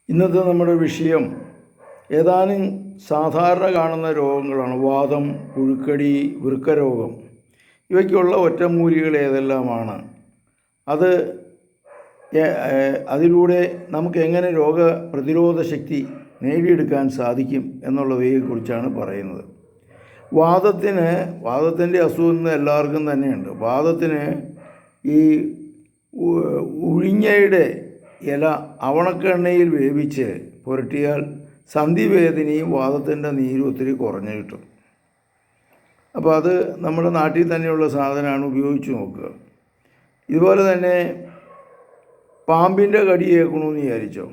ഇന്നത്തെ നമ്മുടെ വിഷയം ഏതാനും സാധാരണ കാണുന്ന രോഗങ്ങളാണ്. വാതം, പുഴുക്കടി, വൃക്കരോഗം. ഇവയ്ക്കുള്ള ഒറ്റമൂലികൾ ഏതെല്ലാമാണ്, അതിലൂടെ നമുക്ക് എങ്ങനെ രോഗപ്രതിരോധ ശക്തി നേടിയെടുക്കാൻ സാധിക്കും എന്നുള്ളവയെക്കുറിച്ചാണ് പറയുന്നത്. വാതത്തിൻ്റെ അസുഖം എല്ലാവർക്കും തന്നെയുണ്ട്. വാതത്തിന് ഈ ഉഴിഞ്ഞയുടെ ഇല അവണക്കെണ്ണയിൽ വേവിച്ച് പുരട്ടിയാൽ സന്ധിവേദനയും വാതത്തിൻ്റെ നീരും ഒത്തിരി കുറഞ്ഞു കിട്ടും. അപ്പോൾ അത് നമ്മുടെ നാട്ടിൽ തന്നെയുള്ള സാധനമാണ്, ഉപയോഗിച്ച് നോക്കുക. ഇതുപോലെ തന്നെ പാമ്പിൻ്റെ കടി ഏൽക്കണമെന്ന് വിചാരിച്ചോ.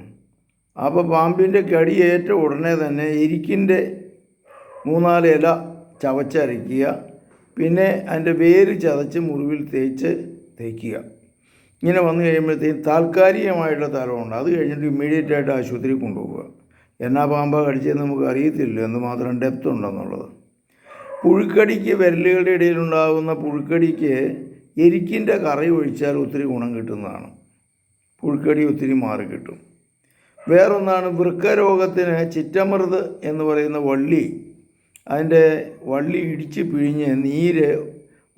അപ്പോൾ പാമ്പിൻ്റെ കടി ഏറ്റ ഉടനെ തന്നെ എരിക്കിൻ്റെ 3-4 ഇല ചവച്ചരയ്ക്കുക. പിന്നെ അതിൻ്റെ വേര് ചതച്ച് മുറിവിൽ തേക്കുക. ഇങ്ങനെ വന്നു കഴിയുമ്പോഴത്തേക്കും താൽക്കാലികമായിട്ടുള്ള തലമുണ്ട്. അത് കഴിഞ്ഞിട്ട് ഇമ്മീഡിയറ്റായിട്ട് ആശുപത്രി കൊണ്ടുപോവുക. എന്നാ പാമ്പ കടിച്ചതെന്ന് നമുക്ക് അറിയത്തില്ല, എന്തുമാത്രം ഡെപ്ത് ഉണ്ടെന്നുള്ളത്. പുഴുക്കടിക്ക്, വിരലുകളുടെ ഇടയിലുണ്ടാകുന്ന പുഴുക്കടിക്ക് എരിക്കിൻ്റെ കറി ഒഴിച്ചാൽ ഒത്തിരി ഗുണം കിട്ടുന്നതാണ്. പുഴുക്കടി ഒത്തിരി മാറിക്കിട്ടും. വേറൊന്നാണ് വൃക്കരോഗത്തിന് ചിറ്റമൃത് എന്ന് പറയുന്ന അതിൻ്റെ വള്ളി ഇടിച്ച് പിഴിഞ്ഞ് നീര്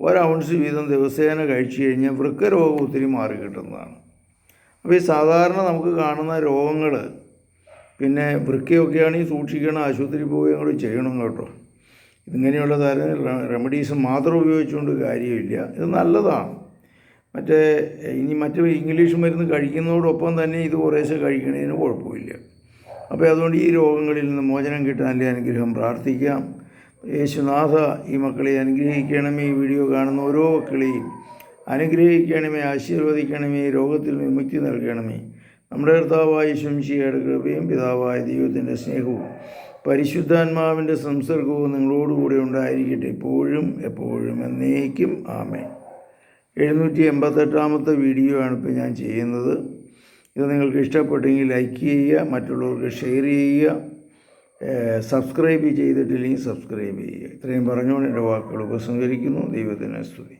1 ഔൺസ് വീതം ദിവസേന കഴിച്ചു കഴിഞ്ഞാൽ വൃക്കരോഗം ഒത്തിരി മാറി കിട്ടുന്നതാണ്. അപ്പോൾ ഈ സാധാരണ നമുക്ക് കാണുന്ന രോഗങ്ങൾ, പിന്നെ വൃക്കയൊക്കെയാണെങ്കിൽ സൂക്ഷിക്കണം, ആശുപത്രി പോവുകയും കൂടി ചെയ്യണം കേട്ടോ. ഇങ്ങനെയുള്ള റെമഡീസ് മാത്രം ഉപയോഗിച്ചുകൊണ്ട് കാര്യമില്ല. ഇത് നല്ലതാണ്. മറ്റ് ഇംഗ്ലീഷ് മരുന്ന് കഴിക്കുന്നതോടൊപ്പം തന്നെ ഇത് കുറേശ്ശെ കഴിക്കുന്നതിന് കുഴപ്പമില്ല. അപ്പോൾ അതുകൊണ്ട് ഈ രോഗങ്ങളിൽ നിന്ന് മോചനം കിട്ടാൻ അനുഗ്രഹം പ്രാർത്ഥിക്കാം. യേശുനാഥ, ഈ മക്കളെ അനുഗ്രഹിക്കണമേ. ഈ വീഡിയോ കാണുന്ന ഓരോ മക്കളെയും അനുഗ്രഹിക്കണമേ, ആശീർവദിക്കണമേ, രോഗത്തിൽ വിമുക്തി നൽകണമേ. നമ്മുടെ കർത്താവായ ശംശിയുടെ കൃപയും പിതാവായ ദൈവത്തിൻ്റെ സ്നേഹവും പരിശുദ്ധാത്മാവിൻ്റെ സംസർഗവും നിങ്ങളോടുകൂടെ ഉണ്ടായിരിക്കട്ടെ, എപ്പോഴും എപ്പോഴും എന്നേക്കും. ആമേൻ. 788-ാമത്തെ വീഡിയോ ആണ് ഇപ്പോൾ ഞാൻ ചെയ്യുന്നത്. ഇത് നിങ്ങൾക്ക് ഇഷ്ടപ്പെട്ടെങ്കിൽ ലൈക്ക് ചെയ്യുക, മറ്റുള്ളവർക്ക് ഷെയർ ചെയ്യുക, സബ്സ്ക്രൈബ് ചെയ്തിട്ടില്ലെങ്കിൽ സബ്സ്ക്രൈബ് ചെയ്യുക. ഇത്രയും പറഞ്ഞുകൊണ്ട് എൻ്റെ വാക്കുകൾ ഉപസംഹരിക്കുന്നു. ദൈവത്തിന് സ്തുതി.